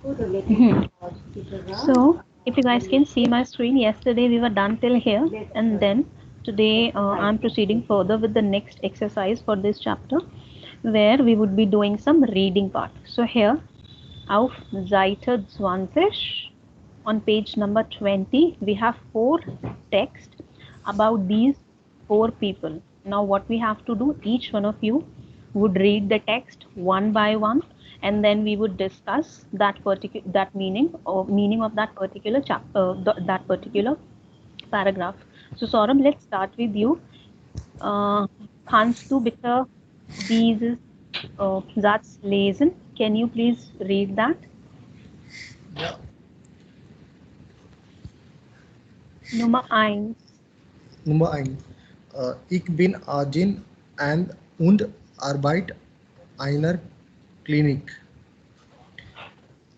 Mhm. So, if you guys can see my screen, yesterday we were done till here, and then today I'm proceeding further with the next exercise for this chapter, where we would be doing some reading part. So, here, auf Seite 20, on page number 20, we have four texts about these four people. Now, what we have to do, each one of you would read the text one by one, and then we would discuss that meaning or meaning of that particular chapter, that particular paragraph. So, Saurabh, let's start with you. Kannst du bitte dieses Satz lesen? Can you please read that? Ja, Nummer eins. Nummer 1. Ich bin Arjun und arbeite einer Klinik.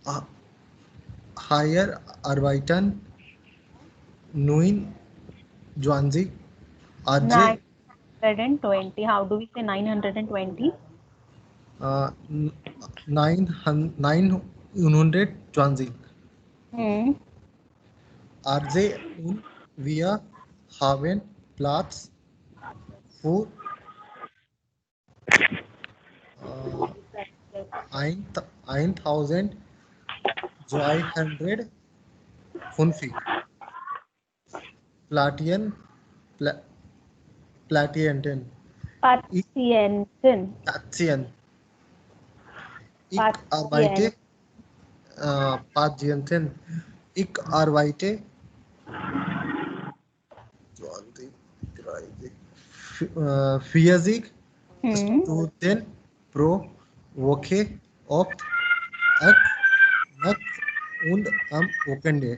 Äh, Hier arbeiten 29 Arje 920. How do we say 920? 920 Hmm. Arje und wir haben Platz für äh, 1250 Platinum Pla, Platinum. Ich, Patienten. Patient. Ich Patient. arbeite Patienten. Ich arbeite 20, 30, 40 Hmm. Studenten pro Woche, oft 8 nachts und am Wochenende.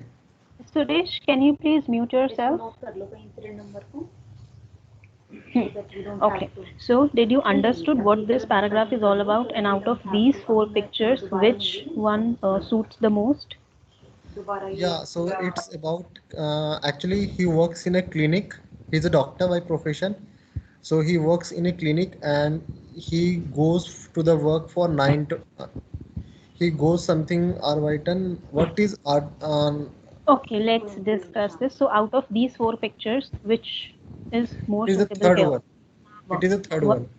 Suresh, can you please mute yourself? Okay. So, did you understood what this paragraph is all about? And out of these four pictures, which one suits the most? Yeah, so it's about actually he works in a clinic. He's a doctor by profession. So he works in a clinic and he goes to the work for he goes something Arvitan. What is art? Okay, let's discuss this. So, out of these four pictures, which is more It is the suitable third here? one. It is the third What, one.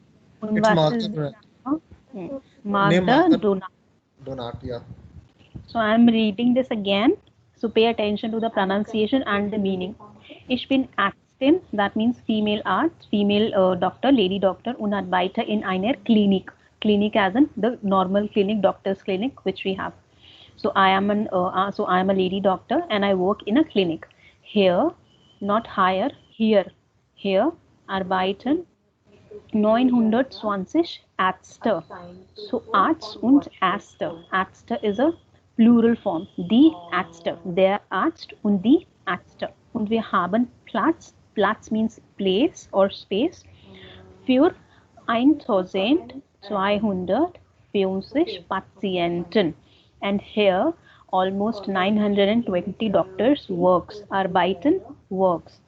It's what is Martha the Donat. Name Martha Martha Donut? Donat. Yeah. So I'm reading this again. So pay attention to the pronunciation and the meaning. Ich bin Ärztin, that means female arts, female doctor, lady doctor, und arbeite in einer Klinik. Clinic as in the normal clinic, doctor's clinic, which we have. So I am a lady doctor and I work in a clinic. Here, not higher, here. Here, arbeiten 920 Ärzte. So Arzt und Ärzte. Ärzte is a plural form. Die Ärzte. Der Arzt und die Ärzte. Und wir haben Platz. Platz means place or space. Für 1250 Patienten. And here almost 920 doctors works. Arbeiten works.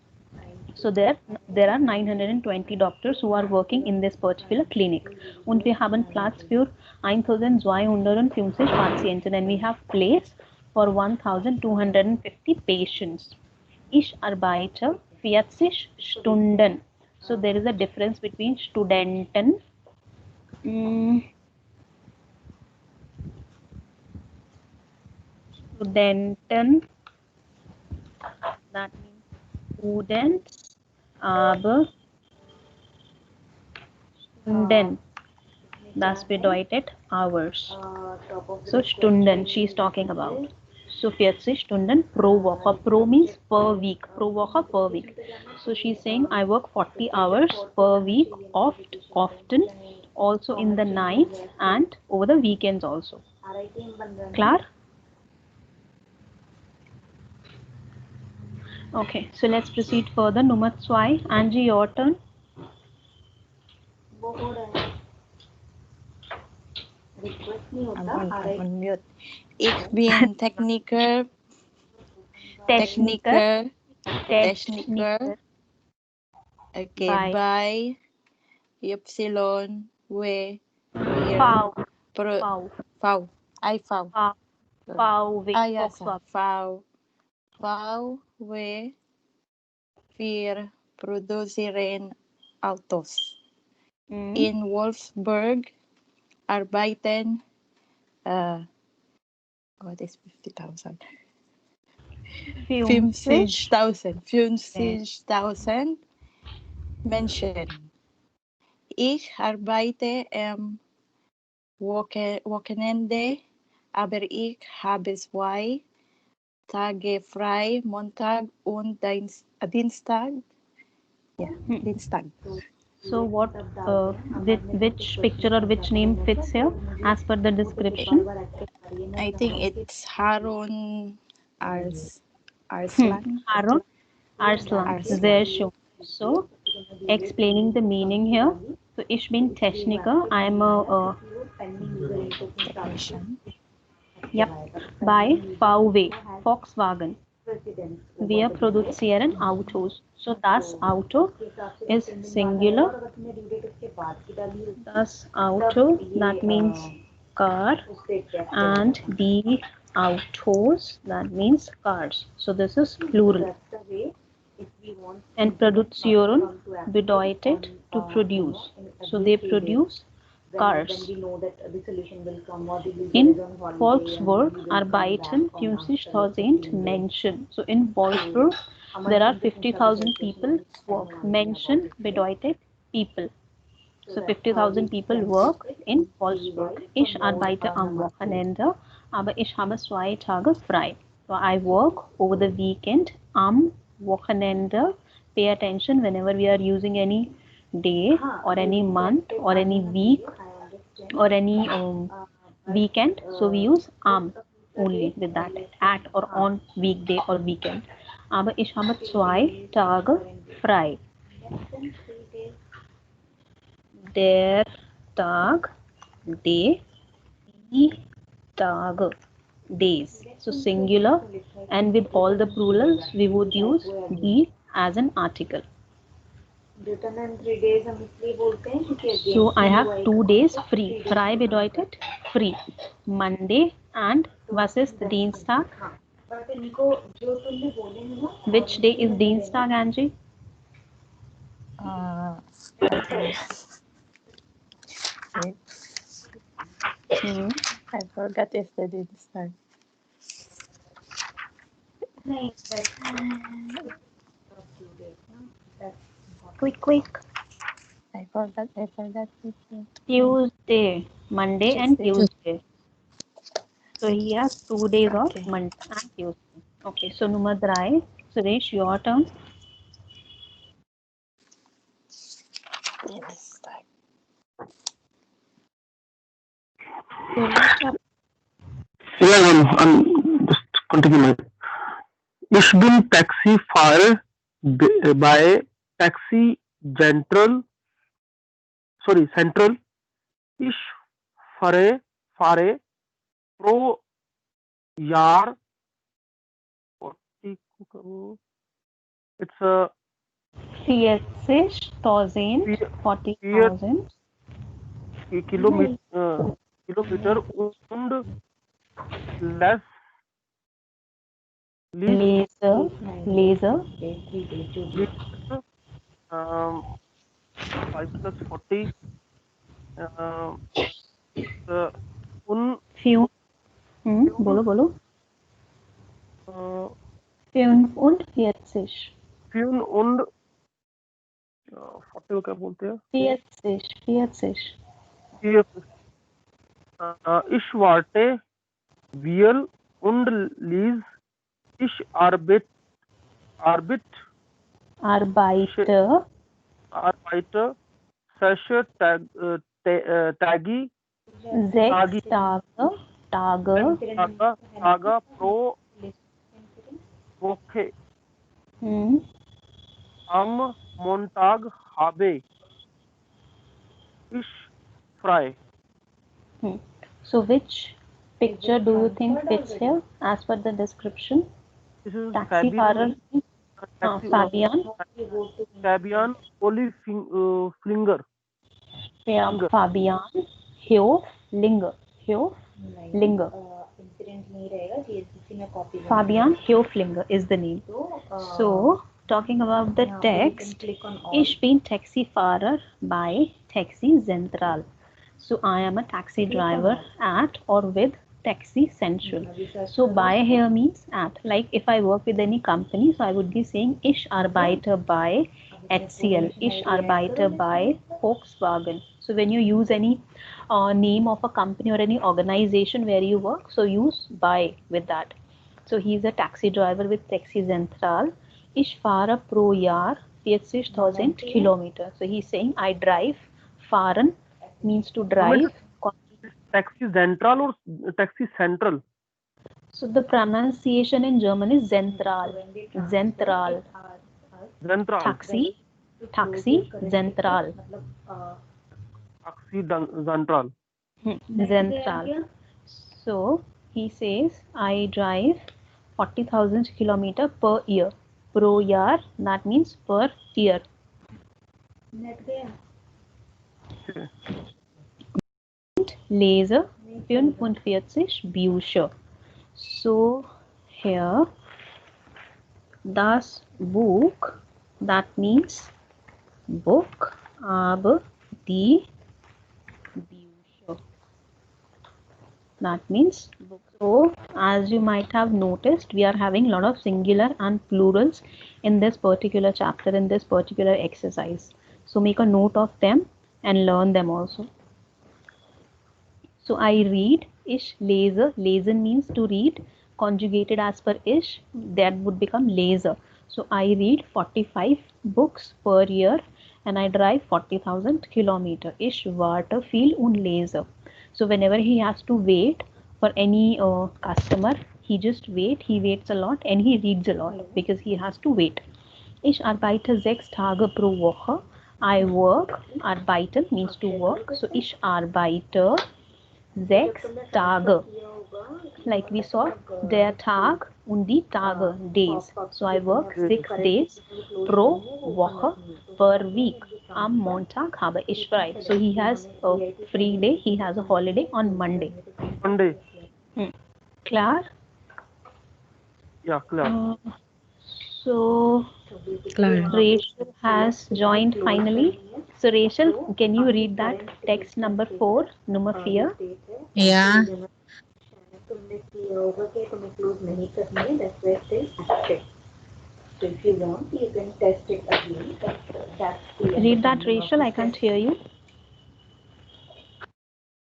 So there are 920 doctors who are working in this particular clinic. Und wir haben Platz für 1250 Patienten and we have place for 1250 patients. Ich arbeite 40 Stunden. So there is a difference between Studenten. mm, Studenten, that means students, aber Stunden, das bedeutet hours. So Stunden she is talking about. So 40 Stunden pro Woche. Pro means per week. Pro Woche per week. So she's saying I work 40 hours per week, often, also in the nights and over the weekends also. Klar? Okay, so let's proceed further. Nummer 2. Angie, your turn. On mute. Ich bin Techniker. Techniker, Techniker. okay, By by Ypsilon, we, wir, Pau. pro, Pau. V, I V, Pau. VW. yes, Volkswagen. VW. Wir produzieren Autos. In Wolfsburg arbeiten what is 50,000? 50,000 Menschen. Ich arbeite am Wochenende, aber ich habe 2 Tage frei, Montag und Dienstag. Yeah, Dienstag. So what, which picture or which name fits here as per the description? I think it's Harun Arslan. Harun Arslan. Sehr schön. So explaining the meaning here. So ich bin Techniker. I am a Technician. yep, by VW, Volkswagen. Wir produzieren Autos. So das Auto is singular. Das Auto, that means car, and die Autos, that means cars. So this is plural. And produzieren bedeutet to produce. So they produce cars. In Wolfsburg arbeiten 50,000 Menschen. So in Wolfsburg there are 50,000 people work. Menschen bedeutet people. So 50,000 people work in Wolfsburg. Ich arbeite am Wochenende, aber ich habe 2 Tage frei. So I work over the weekend am Wochenende. Pay attention whenever we are using any day or any month or any week or any weekend. So we use am only with that, at or on weekday or weekend. Aber ich habe 2 Tage frei. Der Tag, day, die Tage, days. So singular, and with all the plurals we would use die as an article. So I have 2 days free. Frei bedeutet free. Monday and was ist Dienstag? Which day is Dienstag, Angie? I forgot if the Dienstag. Quick. I forgot. Tuesday, Monday and Tuesday. So he has 2 days of Monday and Tuesday. Okay, so number 3. Suresh, your turn. Dienstag. Yeah, I'm just continue. Ich bin Taxifahrer bei Taxi Central. Ich fahre pro Jahr 40. It's a 40,000 Kilometer und less Laser 5 plus 40 बोलो 45 Fün und 40 क्या बोलते हैं 40 Ich warte wir und Lies ich arbeite 6 Tage pro Woche. Am Montag habe ich frei. So which picture do you think fits here as per the description? This is Taxifahrer. Fabian Oliflinger. Fabian Hoflinger. Fabian Hoflinger is the name. So, talking about the text, Ich bin Taxifahrer bei Taxi Central. So, I am a taxi driver at or with Taxi Central. So, bei here means at. Like if I work with any company, so I would be saying Ich arbeite bei HCL, Ich arbeite bei Volkswagen. So, when you use any name of a company or any organization where you work, so use bei with that. So he's a taxi driver with Taxi Central. Ich fahre pro Jahr 40.000 Kilometer. So he's saying I drive. Fahren means to drive. Taxi Central or Taxi Central? So the pronunciation in German is Zentral. Zentral. Central. Taxi. Taxi Zentral. Taxi Central. Zentral. So he says I drive 40,000 kilometer per year. Pro year, that means per year. Laser 45 Bücher. So here das Buch, that means book, aber die Bücher, that means book. So as you might have noticed, we are having a lot of singular and plurals in this particular chapter, in this particular exercise. So make a note of them and learn them also. So I read, ich lese. Lesen means to read. Conjugated as per ich, that would become laser. So I read 45 books per year and I drive 40,000 kilometer. Ich warte viel und lese. So whenever he has to wait for any customer, he just he waits a lot and he reads a lot because he has to wait. Ich arbeite 6 Tage pro Woche. I work. Arbeiten means to work. So ich arbeite 6 Tage. Like we saw, der Tag und die Tage, days. So I work 6 days pro Woche, per week. Am Montag habe ich frei. So he has a free day, he has a holiday on Monday. Monday. Klar? Yeah, clear. So Rachel has joined finally. So Rachel, can you read that text number 4, number 4? Yeah. तुमने किया होगा कि तुम्हें close नहीं करनी है, that's why it says active. So if you want, you can test it again. That's the Read that, Rachel. I can't hear you.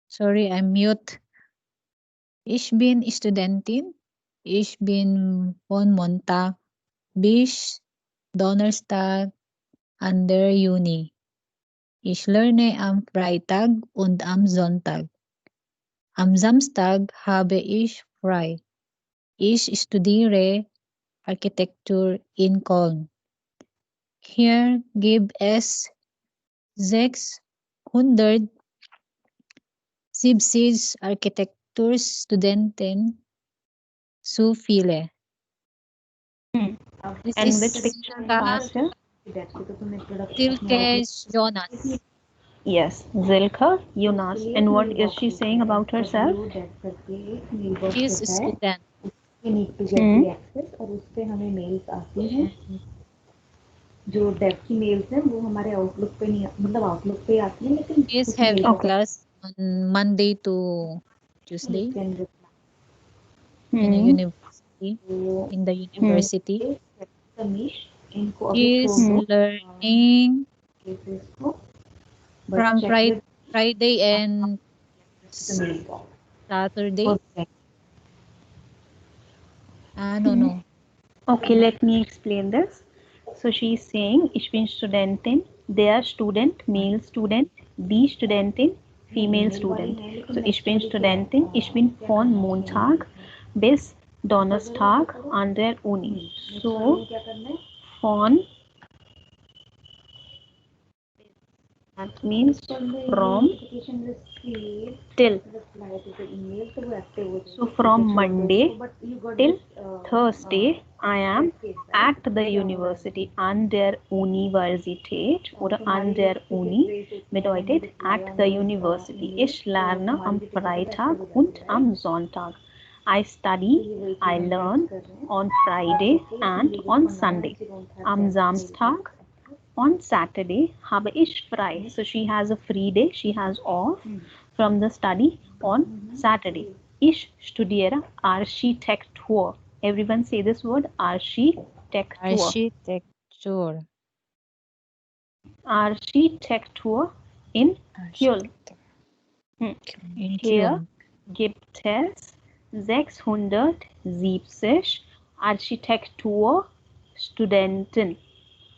Sorry, I'm mute. Ich bin Studentin. Ich bin von Montag bis Donnerstag an der Uni. Ich lerne am Freitag und am Sonntag. Am Samstag habe ich frei. Ich studiere Architektur in Köln. Hier gibt es 670 Architekturstudenten, so viele. This And is which picture you asked her? Silke Jonas. Yes, Zilka Jonas. And what is she saying about herself? She is a student. We need to get the access और उस पे हमें mails आती हैं. जो Dave की mails हैं वो हमारे आउटलुक पे नहीं, मतलब आउटलुक पे आती हैं, लेकिन She is having class on Monday to Tuesday in a university. In the university, she is learning from Friday and Saturday. No. Okay, let me explain this. So she's saying, ich bin Studentin, der Student, male student, die Studentin, female student. So ich bin Studentin, ich bin von Montag bis Donnerstag an der Uni. So von, that means from till. So from Monday till Thursday, I am at the university, an der Universität oder an der Uni bedeutet at the university. Ich lerne am Freitag und am Sonntag. I study, I learn on Friday and on Sunday. Am Samstag. On Saturday habe ich frei. So she has a free day. She has off from the study on Saturday. Ich studiere Architektur. Everyone say this word, Architektur. Architecture. Architektur in Köln. In Hier Köln. gibt es 670 Architekturstudenten.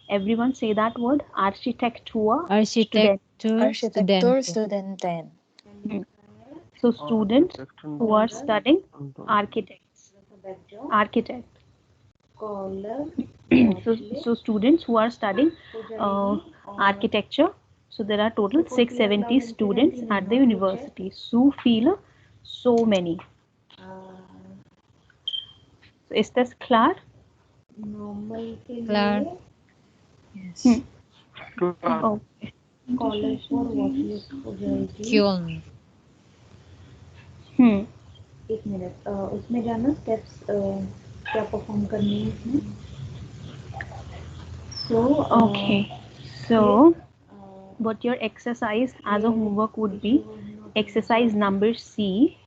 Everyone say that word, Architektur. Architecture Architecture student. studenten. So students who are studying architects. Architect. So students who are studying architecture. So there are total 670 students at the university. So feel so many. So is this clear? Clar. Yes. Okay. Köln. एक minute उसमें जाना steps क्या perform करने हैं इसमें Okay. So what your exercise as a homework would be exercise number C,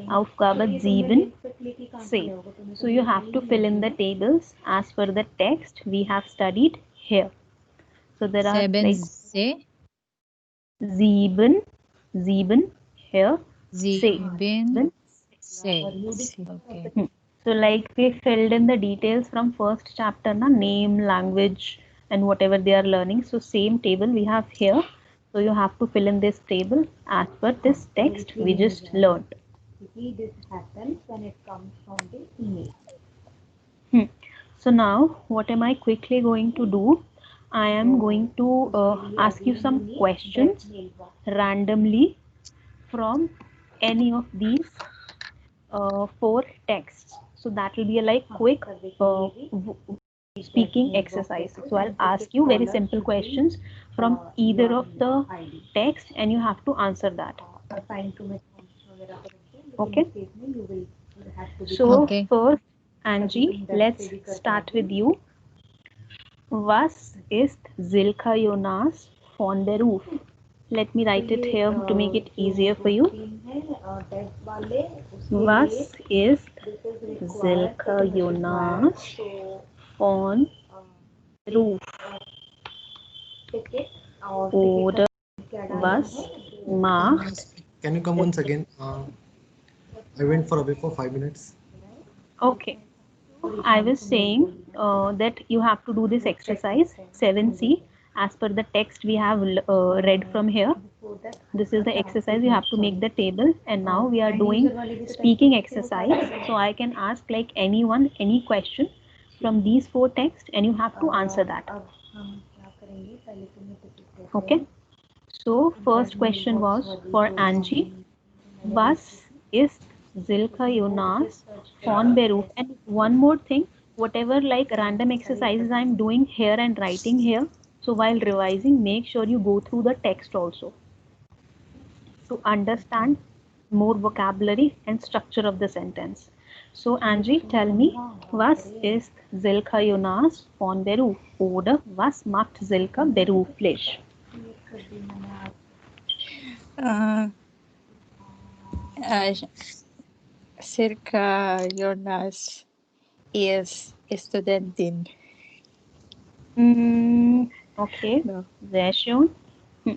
Aufgabe 7C. So you have to fill in the tables as per the text we have studied here. So there are like 7 here. Sieben. Okay. So like we filled in the details from first chapter, na, name, language and whatever they are learning. So same table we have here. So you have to fill in this table as per this text we just learned. This happens when it comes from the email. So now what am I quickly going to do? I am going to ask you some questions randomly from any of these 4 texts. So that will be a like quick speaking exercise. So I'll ask you very simple questions from either of the text and you have to answer that. Okay. So first, Angie, let's start with you. Was ist Silke Jonas von Beruf? Let me write it here to make it easier for you. Was ist Silke Jonas von Beruf? Oder was macht? Can you come once again? I went for away for 5 minutes. Okay. I was saying that you have to do this exercise 7C as per the text we have read from here. This is the exercise. You have to make the table, and now we are doing speaking exercise. So I can ask like anyone any question from these 4 texts and you have to answer that. Okay. So first question was for Angie. Was ist Silke Jonas von Beruf? And one more thing, whatever like random exercises I'm doing here and writing here, so while revising, make sure you go through the text also to understand more vocabulary and structure of the sentence. So Angie, tell me, was ist Silke Jonas von Beruf? Oder was macht Silke beruflich? Circa Jonas is Studentin. Okay, No. sehr schön.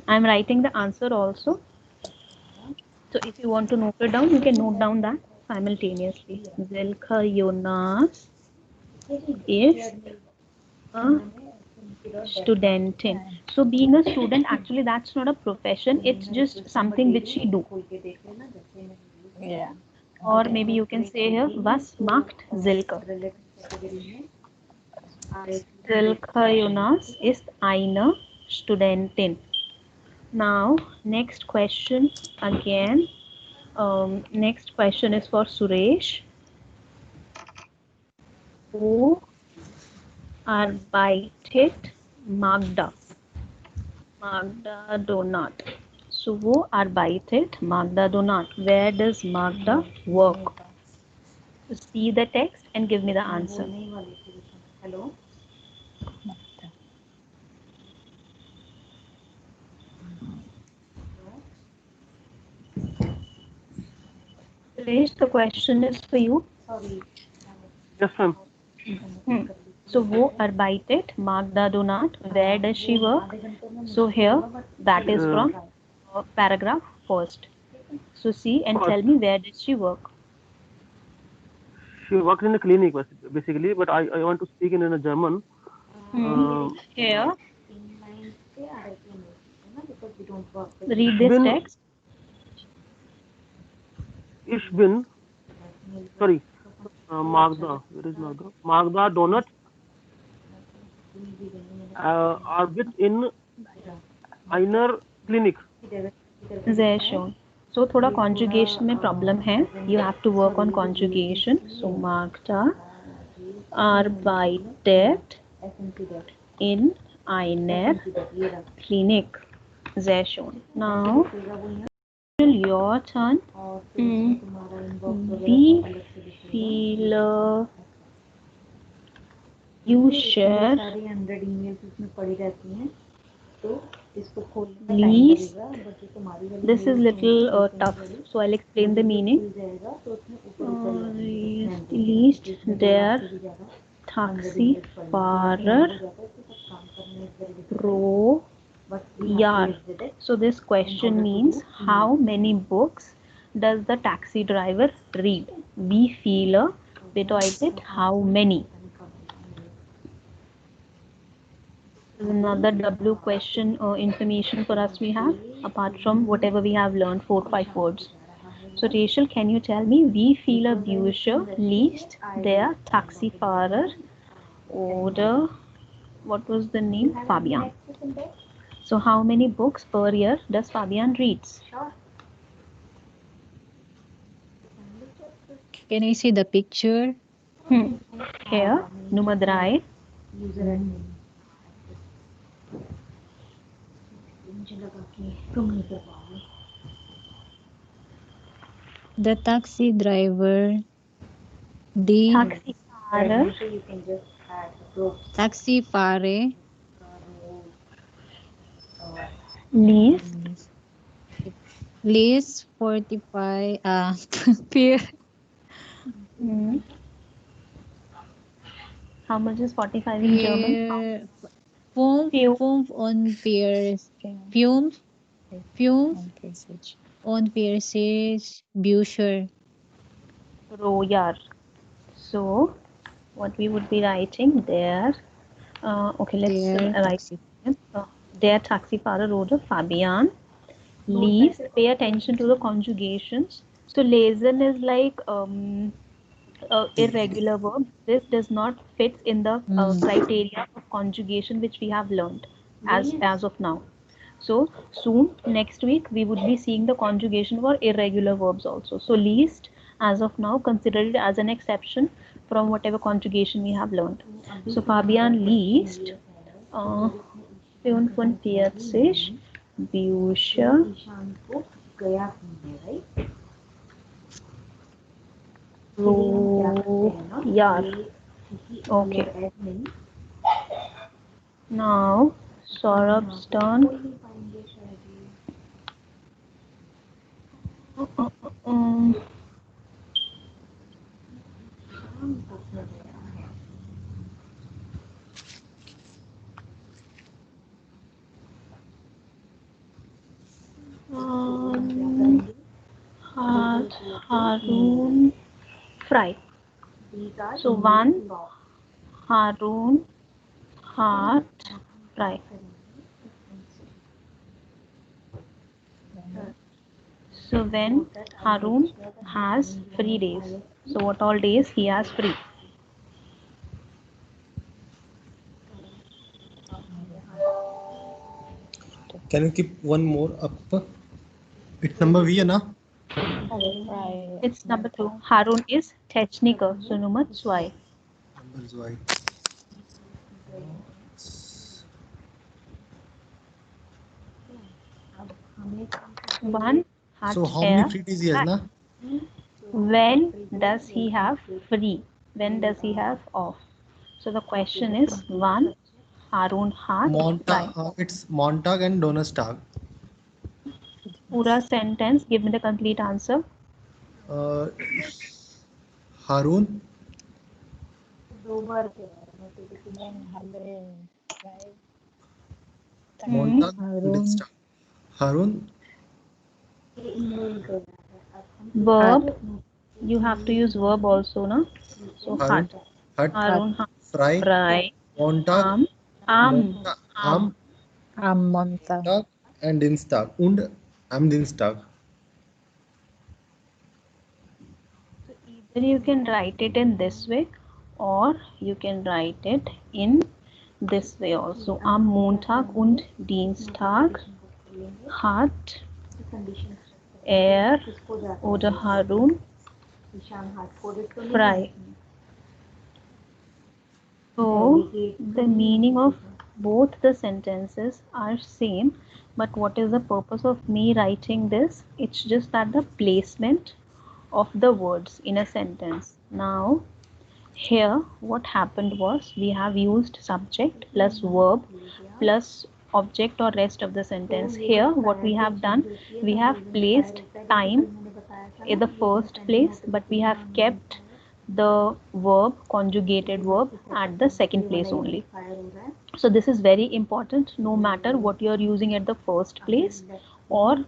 I'm writing the answer also. So if you want to note it down, you can note down that simultaneously. Silke Jonas is a Studentin. So being a student, actually that's not a profession, it's just something which you do. Yeah. Or maybe you can say here, was macht Silke? Silke Jonas ist eine Studentin. Now, next question again. Next question is for Suresh. Wo arbeitet Magda? Magda Donat. So, wo arbeitet Magda Donat? Where does Magda work? So see the text and give me the answer. Hello. Suresh, the question is for you. Sorry. Yes, ma'am. So wo arbeitet Magda Donat, where does she work? So here that is from paragraph first. So see and tell me where does she work? She works in a clinic basically, but I want to speak in a German. Here Because we don't work. read this text. Ich bin, sorry, Magda, where is Magda? Magda Donat arbeitet in einer Klinik. Sehr schön. So थोड़ा conjugation में problem है. You have to work on conjugation. So Magda arbeitet in einer Klinik. Sehr schön. Now your turn. Wie viele Bücher least, this is little tough, so I'll explain the meaning. Least der Taxifahrer pro Jahr. So this question means how many books does the taxi driver read? Wie viele bedeutet how many. Another W question information for us we have, apart from whatever we have learned, 4-5 words. So Rachel, can you tell me, wie viele Bücher liest der Taxifahrer oder what was the name? Fabian. So how many books per year does Fabian reads? Can I see the picture? Here, Nummer 3. The taxi driver, taxifahrer least 45 per. How much is 45 in German? Fünf on Persich Bücher pro Jahr. So what we would be writing there, okay, let's write der Taxifahrer oder Fabian liest. Pay attention to the conjugations. So lesen is like irregular verb. This does not fit in the criteria of conjugation which we have learned as of now. So soon, next week, we would be seeing the conjugation for irregular verbs also. So least, as of now, consider it as an exception from whatever conjugation we have learned. So Fabian liest 45 Bücher pro Jahr. Okay. Now, Saurabh's turn. Harun Fry. So 1 Harun hat Fry. So when Harun has free days. So what all days he has free? Can you keep one more up? It's number V, na? It's number 2. Harun is Techniker. So Nummer 2. Number 2. One hat so how many free days he has, na? When does he have free? When does he have off? So the question is one, Harun hat fry. It's Montag and Donnerstag. Pura sentence. Give me the complete answer. Harun. Montag. Donnerstag. Harun. Verb. You have to use verb also, no? So Harun. hat. Harun hat Fry. fry. Montag. Am. Montag. And Dienstag. Und am Dienstag. So either you can write it in this way or you can write it in this way also. Am Montag und Dienstag hat er oder Harun frei. So the meaning of both the sentences are same, but what is the purpose of me writing this? It's just that the placement of the words in a sentence. Now here what happened was we have used subject plus verb plus object or rest of the sentence. Here what we have done, we have placed time in the first place, but we have kept the verb, conjugated verb, at the second place only. So this is very important, no matter what you are using at the first place or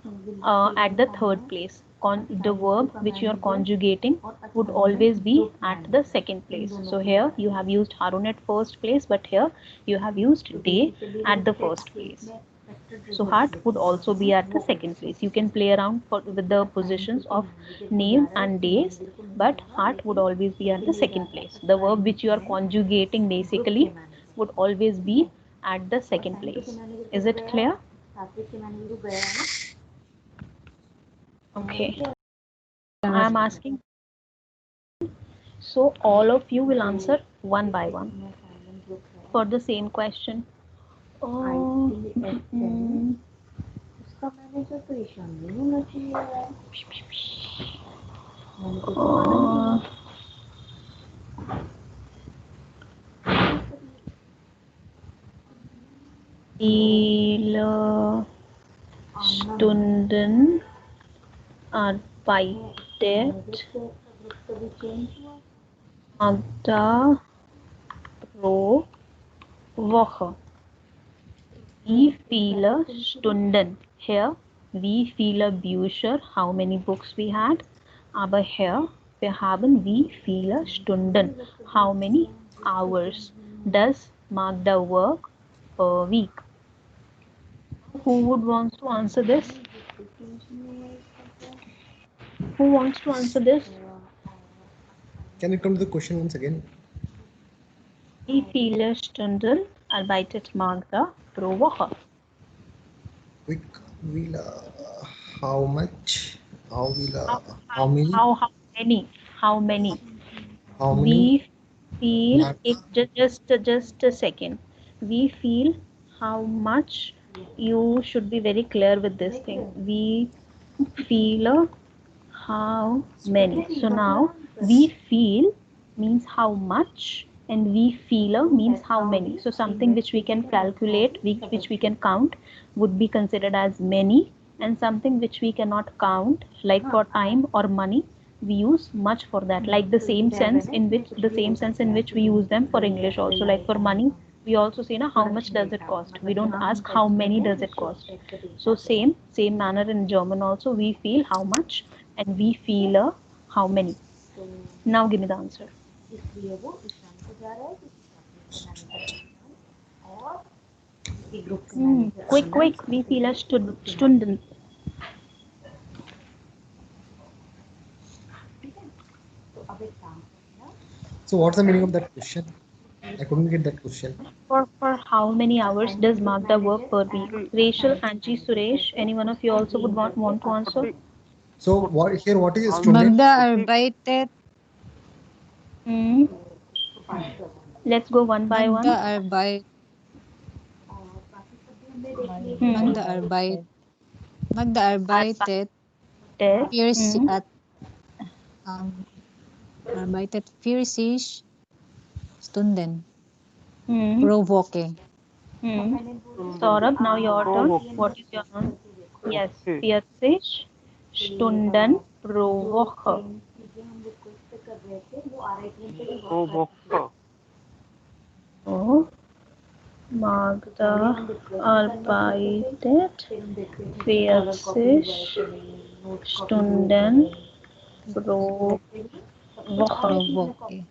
at the third place. The verb which you are conjugating would always be at the second place. So here you have used Harun at first place, but here you have used they at the first place. So heart would also be at the second place. You can play around with the positions of name and days, but heart would always be at the second place. The verb which you are conjugating basically would always be at the second place. Is it clear? Okay. I am asking. So all of you will answer one by one for the same question. Oh, उसका manager तो ईशान नहीं होना चाहिए यार Viele Stunden arbeitet Magda pro Woche? Wie viele Stunden? Here, wie viele Bücher, how many books we had. Aber here, wir haben wie viele Stunden, how many hours does Magda work per week? Who would want to answer this? Who wants to answer this? Can you come to the question once again? Wie viele Stunden arbeitet Magda pro Woche? How much? How many? How many? How many? How many? We feel just a second. We feel how much. You should be very clear with this thing. We feel how many. So now we feel means how much and we feel means how many. So something which we can calculate, which we can count, would be considered as many, and something which we cannot count, like for time or money, we use much for that. Like the same sense in which we use them for English also. Like for money, we also say na how much does it cost. We don't ask how many does it cost. So same manner in German also, we feel how much and we feel how many. Now give me the answer. Quick, we feel a Stunden. So what's the meaning of that question? I couldn't get that question. For how many hours does Magda work per week? Rachel, Angie, Suresh, any one of you also would want to answer? So what is a student? Magda arbeitet. Let's go one by one. Magda arbeitet 40 Arbeitet für sich Stunden. Hmm. Provoke. Saurabh, now your turn. Provoke. What is your turn? Yes. Okay. 40 Stunden pro Woche. चीजें हम request कर रहे थे वो RITM पे भी work Provoke. So, Magda arbeitet 40 Stunden pro Woche. Provoke.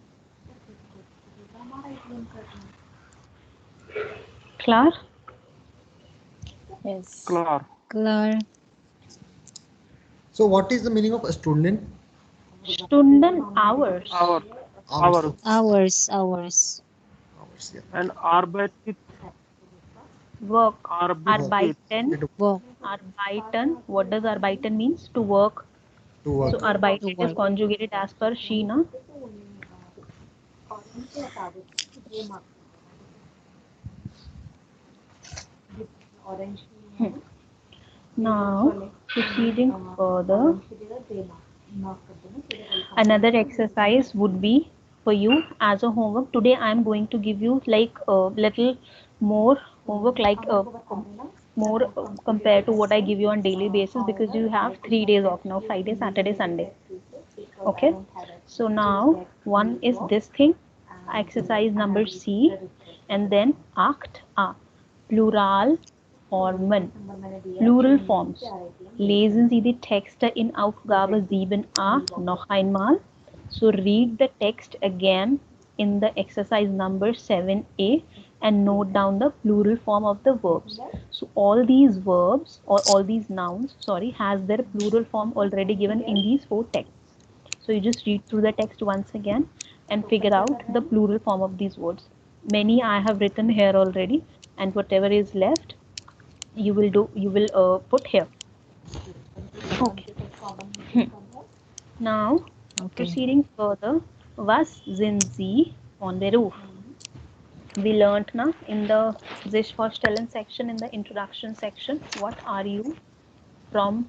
Klar? Yes. Klar. Klar. So what is the meaning of a student? Stunden, hours. Hours. Hours. Hours. Hours, yeah. And arbeitet. Work. Arbeitet. Arbeiten. Work. Arbeiten. What does arbeiten means? To work. To work. So arbeitet To is work. conjugated as per she, na? Now, proceeding further, another exercise would be for you as a homework. Today I am going to give you like a little more homework, like more compared to what I give you on daily basis, because you have 3 days off now: Friday, Saturday, Sunday. Okay, so now one is this thing, exercise number C, and then act A, plural Formen, Plural Forms. Lesen Sie die Texte in Aufgabe 7a noch einmal. So read the text again in the exercise number 7a and note down the plural form of the verbs. So all these verbs, or all these nouns, sorry, has their plural form already given in these 4 texts. So you just read through the text once again and figure out the plural form of these words. Many I have written here already, and whatever is left you will put here. Okay. Now, Okay. proceeding further, was sind Sie on the roof? We learnt now in the Sich Vorstellen section, in the introduction section, what are you from,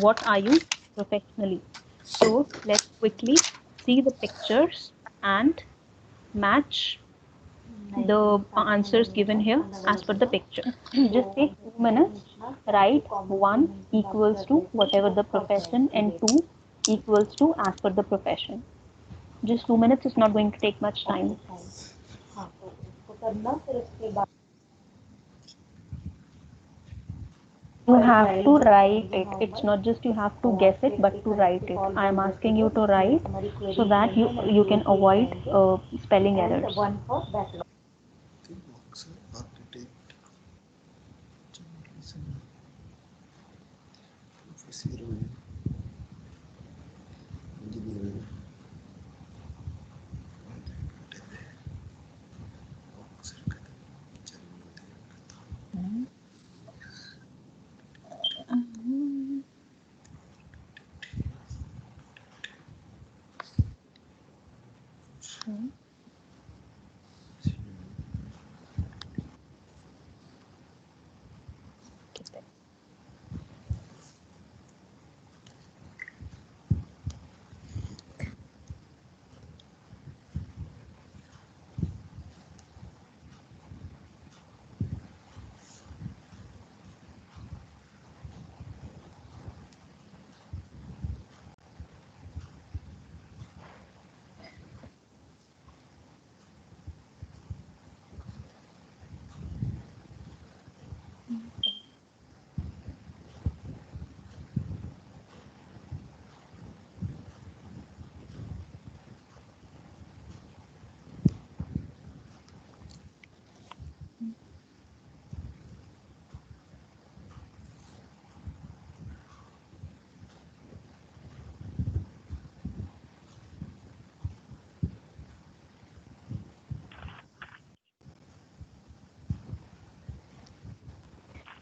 what are you professionally? So let's quickly see the pictures and match the answers given here as per the picture. Just take 2 minutes, write 1 equals to whatever the profession and 2 equals to as per the profession. Just 2 minutes is not going to take much time. You have to write it. It's not just you have to guess it, but to write it. I am asking you to write so that you can avoid spelling errors.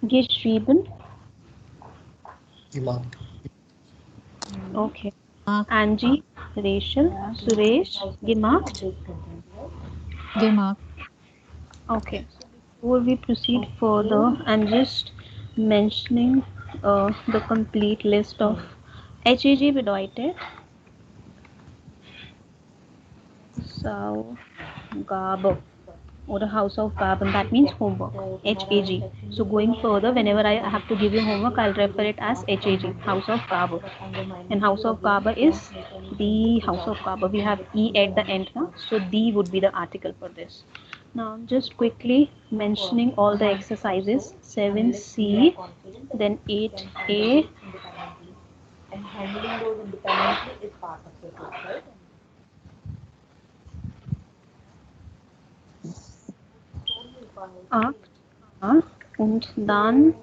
Geschrieben. Gemacht. Okay. Angie, Rachel, Suresh, gemacht. Gemacht. Okay. Before we proceed further, I'm just mentioning the complete list of HAG bedeutet Hausaufgabe or a house of Gaben, that means homework, HAG. So going further, whenever I have to give you homework, I'll refer it as HAG, house of Gabe. And house of Gabe is the house of Gabe. We have E at the end now, so the would be the article for this. Now I'm just quickly mentioning all the exercises. 7C, then 8A. And handling those independently is part of the group, right? Acht A und dann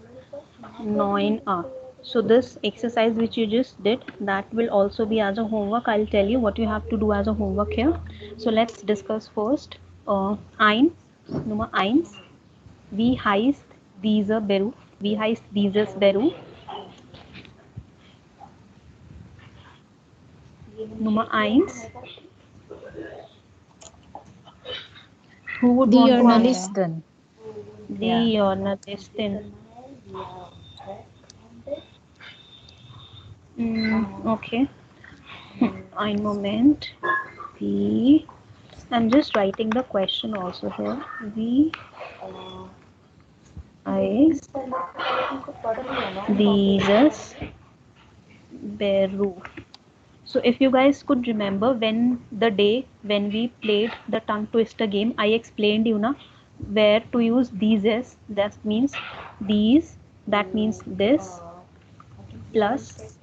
9A. So this exercise which you just did, that will also be as a homework. I'll tell you what you have to do as a homework here. So let's discuss first. Nummer 1. Wie heißt dieser Beruf? Wie heißt dieses Beruf? Nummer 1. Who would The want to answer? journalistin. The journalistin. Okay. Ein Moment. I'm just writing the question also here. Wie heißt dieses Beruf? So if you guys could remember when we played the tongue twister game, I explained you where to use these as. That means these, that means this, plus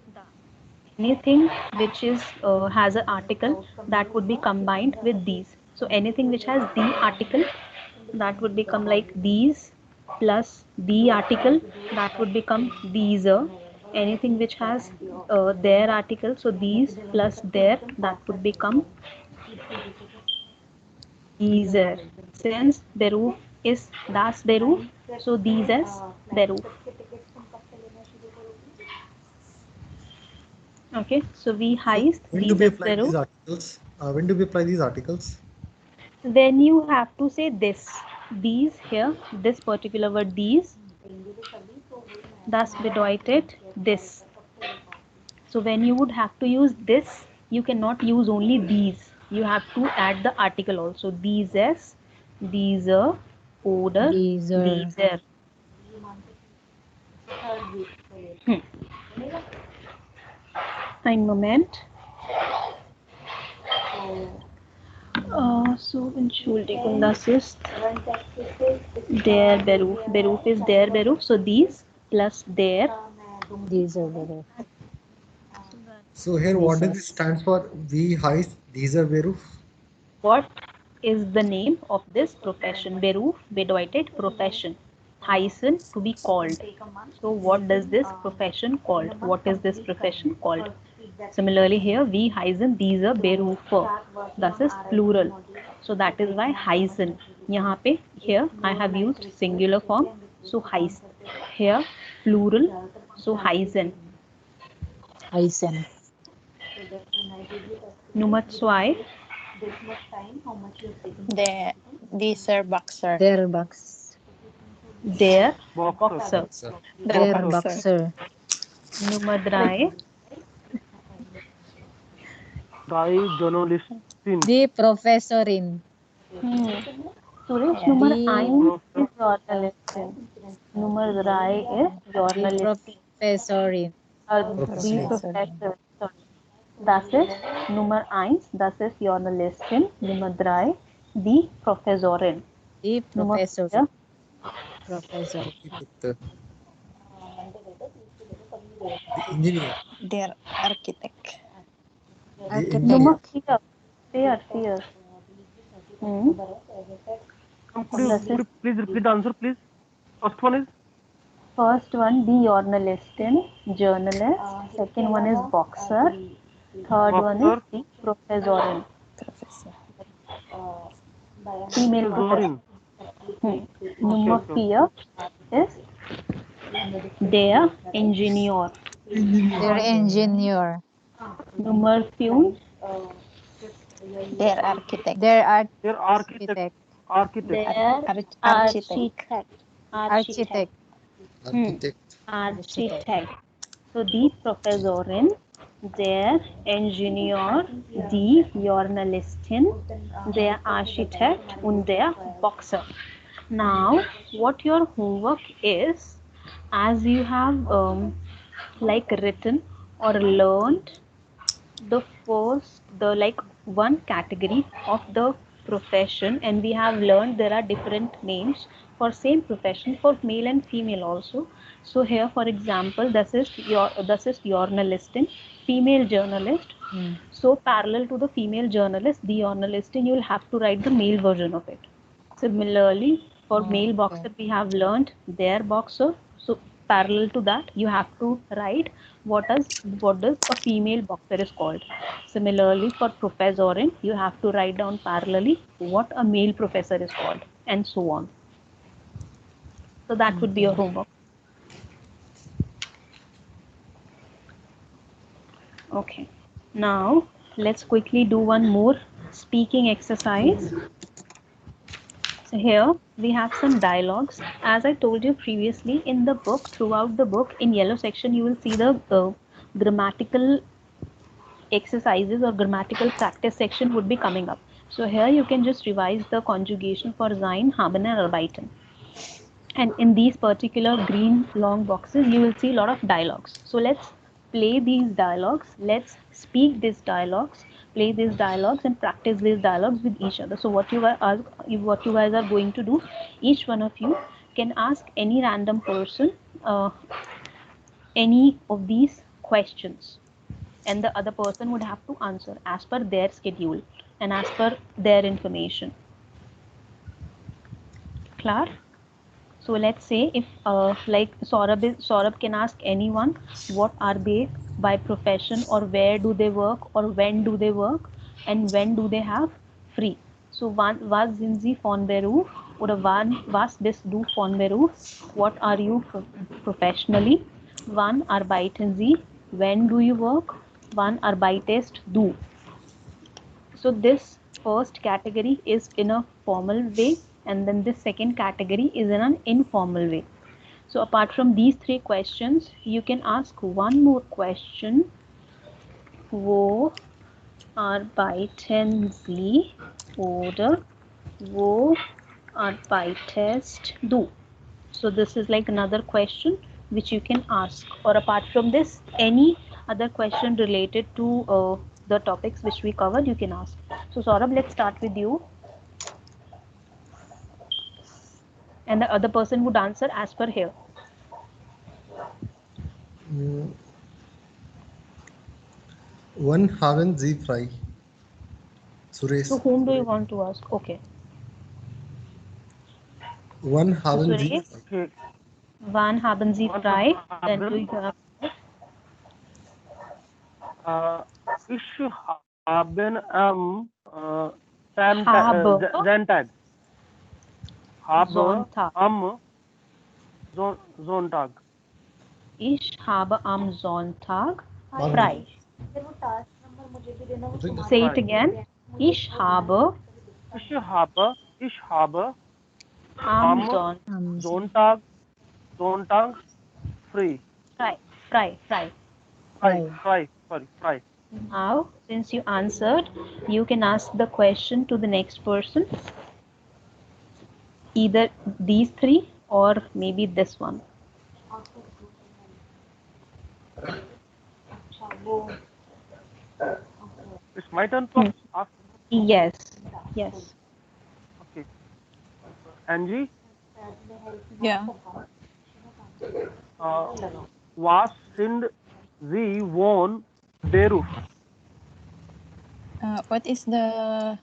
anything which is has an article, that would be combined with these. So anything which has the article, that would become like these, plus the article, that would become these. Anything which has their article, so these plus their, that would become these. Since Beruf is das Beruf, so these as Beruf. Okay, so we heist When do we these apply these articles? When do we apply these articles? Then you have to say this, these here, this particular word, these, das bedeutet this. So when you would have to use this, you cannot use only these. You have to add the article also. Dieses, dieser, oder, Dieser. dieser. Ein Moment. So Entschuldigung, das ist der Beruf. Beruf is der Beruf. So these plus der. Dieser Beruf. So here, what does it stand for? Wie heißt dieser Beruf? What is the name of this profession? Beruf bedeutet profession. Heißen, to be called. So what does this profession called? What is this profession called? Similarly here, wie heißen diese Berufe. This is plural. So that is why heißen. यहाँ पे, here I have used singular form. So heißt. Here plural. So heißen. Heißen. Nummer 2. Dieser Boxer. Der Box. Der Boxer. Der Boxer. Nummer 3. Die Journalistin. Die Professorin. Suresh, Nummer 1 is Journalistin. Nummer 3 is Die Journalistin. Professorin. Die Professor. Das ist Nummer 1, das ist Journalistin. Nummer 3, die Professorin. Die Nummer Professorin. 4, Professor. The engineer. Der Architect. Nummer 4. Could you please repeat the answer, please? First one is? First one, the journalistin, journalist. Second one is boxer. Third one is the professorin. Female professor. Number 4 is their engineer. Der Ingenieur. Nummer 5, Der Architect. Der Their architect. Architect. their Architect. Architect. Architect. Architect. So the Professorin, der Ingenieur, die Journalistin, der Architekt und der Boxer. Now, what your homework is, as you have like written or learned the like one category of the profession, and we have learned there are different names for same profession for male and female also. So here, for example, this is journalistin, female journalist. So parallel to the female journalist, the journalistin, you will have to write the male version of it. Similarly, for male boxer, we have learned their boxer. So parallel to that, you have to write what does a female boxer is called. Similarly, for professorin, you have to write down parallelly what a male professor is called, and so on. So that would be your homework. Okay. Now let's quickly do one more speaking exercise. So here we have some dialogues. As I told you previously, in the book, throughout the book, in yellow section, you will see the grammatical exercises or grammatical practice section would be coming up. So here you can just revise the conjugation for sein, haben and arbeiten. And in these particular green long boxes, you will see a lot of dialogues. So let's play these dialogues. Let's speak these dialogues, play these dialogues, and practice these dialogues with each other. So what you guys are going to do, each one of you can ask any random person any of these questions, and the other person would have to answer as per their schedule and as per their information. Clear? So let's say if like Saurabh can ask anyone what are they by profession, or where do they work, or when do they work, and when do they have free. So was sind Sie von Beruf, oder was bist du von Beruf? What are you professionally? Wann arbeiten Sie? When do you work? Wann arbeitest du? So this first category is in a formal way, and then this second category is in an informal way. So apart from these three questions, you can ask one more question. Wo arbeiten Sie, oder wo arbeitest du? So this is like another question which you can ask, or apart from this, any other question related to the topics which we covered, you can ask. So Saurabh, let's start with you. And the other person would answer as per here. Wann haben Sie frei? Suresh. So whom do you want to ask? Okay. Wann haben Sie Suresh, frei? wann haben Sie frei? Then do you have Ich haben am Sonntag. Sonntag. Am Sonntag. Ich habe am Sonntag Warum? frei. Say it again. Ich habe am Sonntag free. Frei. Frei. Now, since you answered, you can ask the question to the next person. Either these three or maybe this one. It's my turn to ask. Yes. Okay. Angie, Yeah. was sind Sie von Beruf? What is the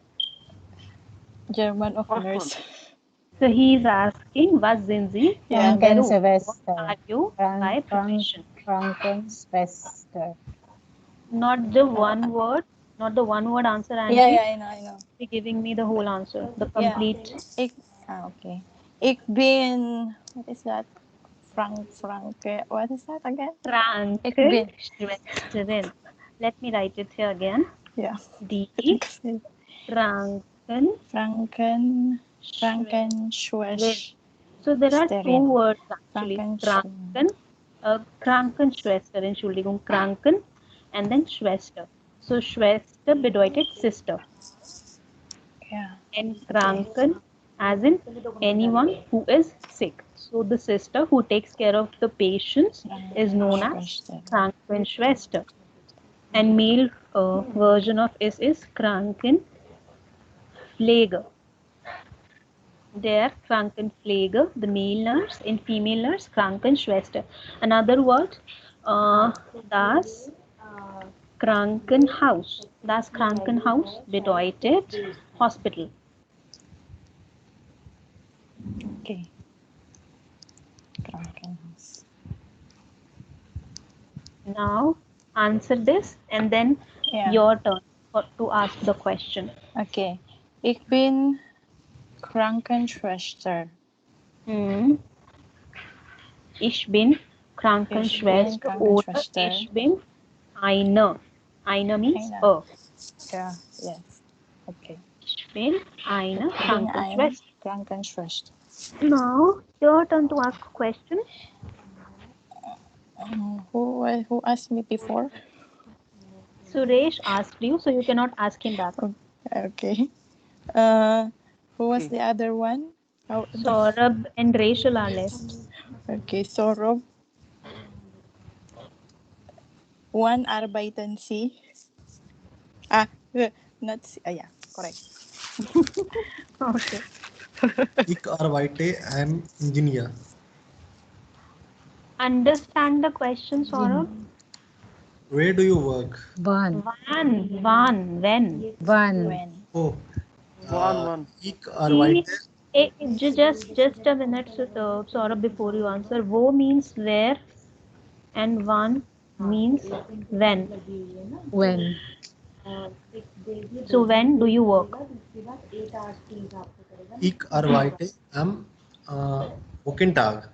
German of First nurse? So he is asking, was sind Sie von Beruf? What are you by profession? Krankenschwester. Not the one word answer, Angie. Yeah, I know. Be giving me the whole answer, the complete. Okay. Ich bin, what is that? What is that again? Ich bin. Krankenschwesterin. Let me write it here again. Yeah. Die Krankenschwesterin. So there are two words actually. Krankenschwester, Entschuldigung, Kranken and then Schwester. So Schwester bedeutet sister. Yeah. And Kranken as in anyone who is sick. So the sister who takes care of the patients is known as Krankenschwester. And male version of is Krankenpfleger. There, Krankenpfleger, the male nurse, and female nurse, Krankenschwester. Another word, das Krankenhaus. Das Krankenhaus bedeutet hospital. Okay. Krankenhaus. Now answer this and then your turn to ask the question. Okay. Ich bin Krankenschwester. Ich bin Krankenschwester oder ich bin eine. Eine means a. Yeah, yes. Okay. Ich bin eine Krankenschwester. Krankenschwester. Now, your turn to ask a question. Who asked me before? Suresh asked you, so you cannot ask him back. Okay. Who was the other one? Saurabh and Rachel are left. Okay, Saurabh. One arbeiten Sie? Not C. Yeah, correct. Okay. Ich arbeite am engineer. Understand the question, Saurabh? Where do you work? Wann. When? Wann. Oh. One. Ich arbeite. Just a minute, Saurabh, before you answer. Wo means where and one means when. When. So when do you work? Ich arbeite am Wochentag.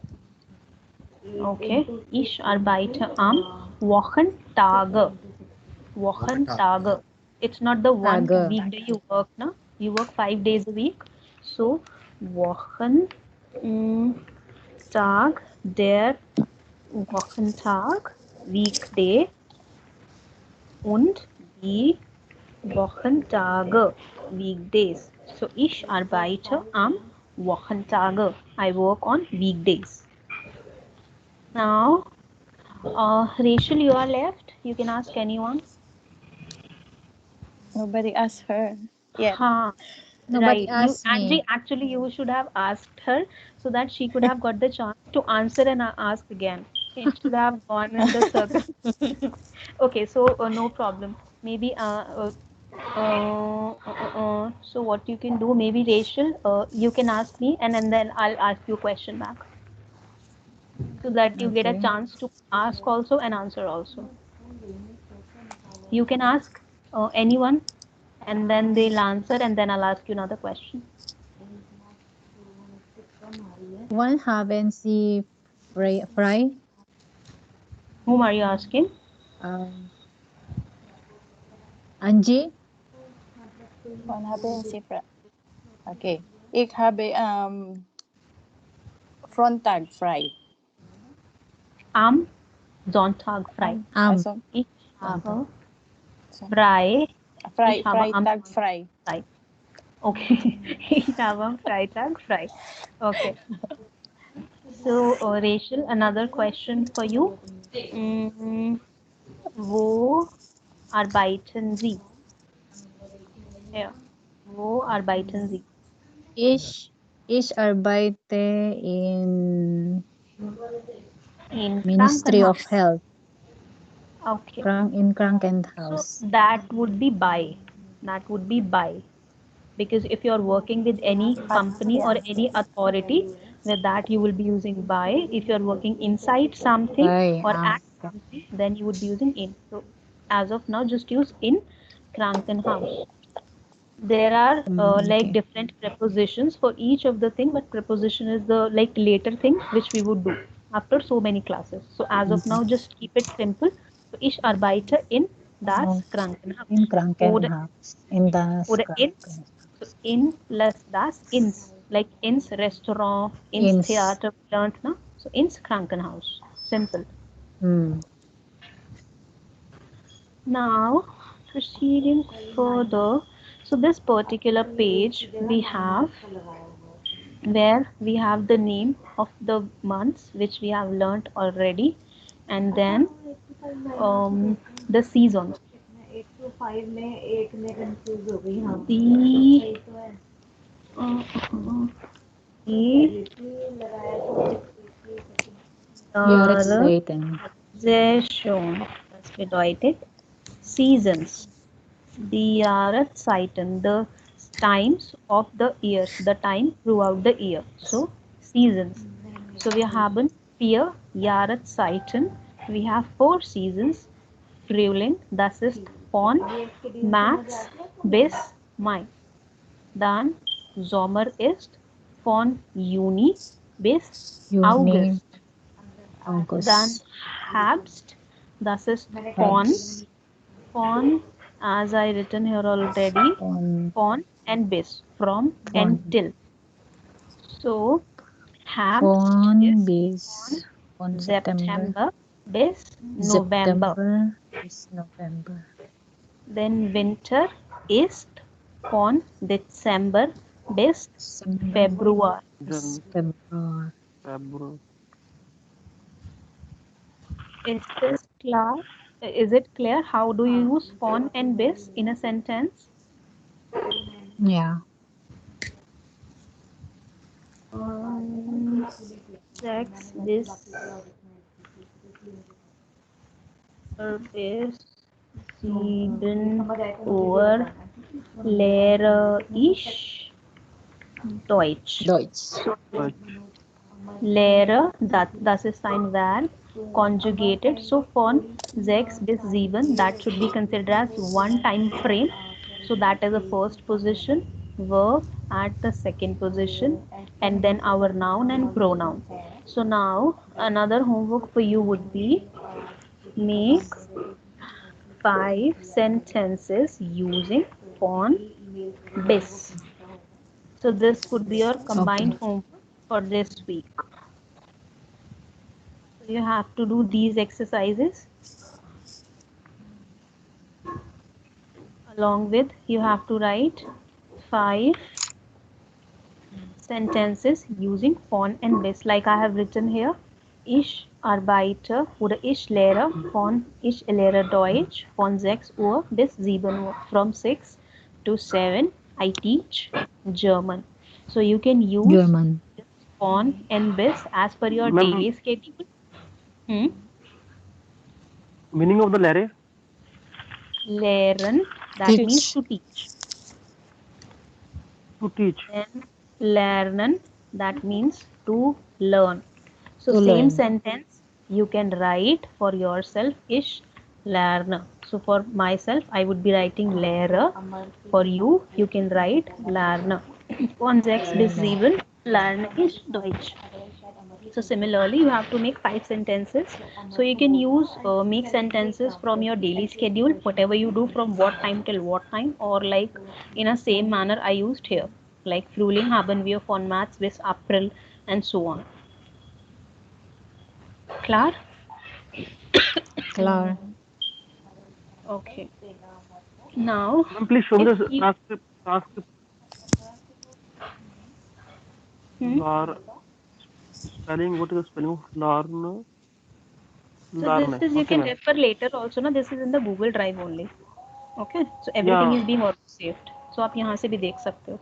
Okay. Ich arbeite am Wochentag. Wochentag. It's not the one Tage. weekday you work, no? You work 5 days a week. So Wochentag, der Wochentag, weekday, und die Wochentage, weekdays. So ich arbeite am Wochentage. I work on weekdays. Now, Rachel, you are left. You can ask anyone. Nobody asked her yet. Nobody Right. asked me. Angie, actually, you should have asked her so that she could have got the chance to answer and ask again. It should have gone in the circle. Okay, so no problem. Maybe so what you can do, maybe Rachel, you can ask me and then I'll ask you a question back. So that you get a chance to ask also and answer also. You can ask anyone and then they'll answer and then I'll ask you another question. Wann haben Sie frei? Whom are you asking? Angie? Wann haben Sie frei? Okay. Ich habe Sonntag frei. Am Sonntag frei. Also, Ich habe frei. Freitag frei. Okay. Ich habe am Freitag frei. Okay. So, Rachel, another question for you. Wo arbeiten Sie? Yeah. Wo arbeiten Sie? Ich arbeite in In Ministry of Health. Okay. In Krankenhaus. So that would be by. That would be by. Because if you're working with any company or any authority, with that you will be using by. If you're working inside something or at something, then you would be using in. So as of now, just use in Krankenhaus. There are like different prepositions for each of the thing, but preposition is the like later thing which we would do after so many classes. So as of now, just keep it simple. So ich arbeite in das Krankenhaus. In Krankenhaus. In das Oder ins. So in plus das ins. Like ins Restaurant, ins Theater, learned, no? So ins Krankenhaus. Simple. Now, proceeding further, so this particular page we have where we have the name of the months which we have learnt already, and then the seasons. 8 to 5 में एक में confuse हो गई हाँ The Jahreszeiten. Jahreszeichen. Das bedeutet seasons. The Jahreszeiten, the times of the year, the time throughout the year. So seasons. So wir haben 4 Jahreszeiten. We have 4 seasons. Frühling, das ist von März bis Mai. Dann Sommer ist von Juni bis Juni, August. Dann August, Herbst, das ist von, as I written here already, von and bis, from and till. So Herbst von is bis von September bis November. September bis November. Then winter ist von Dezember bis Februar. Bis Februar. Is this clear? Is it clear? How do you use von and bis in a sentence? Yeah. Sechs bis sieben Uhr lehre ich Deutsch. Lehre, das ist ein Verb, conjugated. So von 6 bis 7, that should be considered as one time frame. So that is the first position, verb at the second position, and then our noun and pronoun. So now another homework for you would be make 5 sentences using von bis. So this would be your combined homework for this week. So you have to do these exercises. Along with, you have to write 5 sentences using von and bis. Like I have written here, ich arbeite oder ich lehre von ich lehre Deutsch von 6 Uhr bis 7 Uhr. From 6 to 7, I teach German. So you can use German. von and bis as per your daily schedule. Meaning of the lehre? Lehren, that means to teach. To teach. Then lernen, that means to learn. So same sentence you can write for yourself, ich lerne. So for myself, I would be writing lehre. For you, you can write lerne. Von 6 bis 7 lerne ich Deutsch. So similarly, you have to make 5 sentences. So you can use make sentences from your daily schedule, whatever you do from what time till what time, or like in a same manner I used here, like Frühling haben wir von März bis April and so on. Klar? Klar. Okay. Now, please show me the transcript. Spelling, what is the spelling of learn? So this is, you can refer later also, na, this is in the Google Drive only. Okay, so everything is being auto saved. So आप यहाँ से भी देख सकते हो.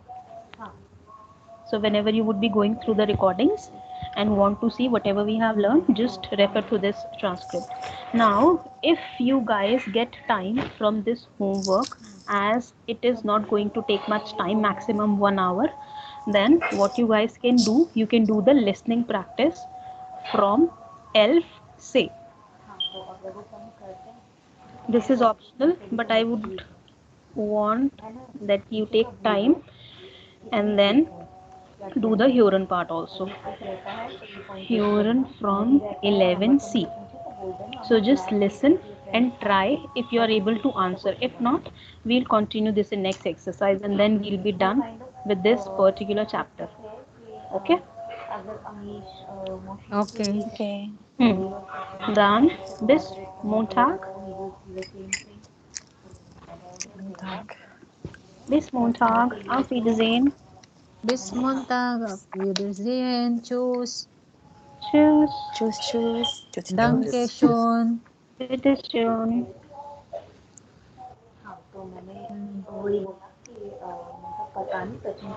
So whenever you would be going through the recordings and want to see whatever we have learned, just refer to this transcript. Now, if you guys get time from this homework, as it is not going to take much time, maximum 1 hour, then what you guys can do, you can do the listening practice from Elf Say. This is optional, but I would want that you take time and then do the Huron part also. Huron from 11C. So just listen and try if you are able to answer. If not, we'll continue this in next exercise and then we'll be done with this particular chapter. Okay? Okay. Dann bis Montag. Montag. Bis Montag. Auf Wiedersehen. Bis Montag. Auf Wiedersehen. Tschüss. Tschüss. Tschüss, tschüss. Tschüss, Danke tschüss. schön. Bitteschön. हाँ तो मैंने वही बोला कि मतलब पता नहीं सचिन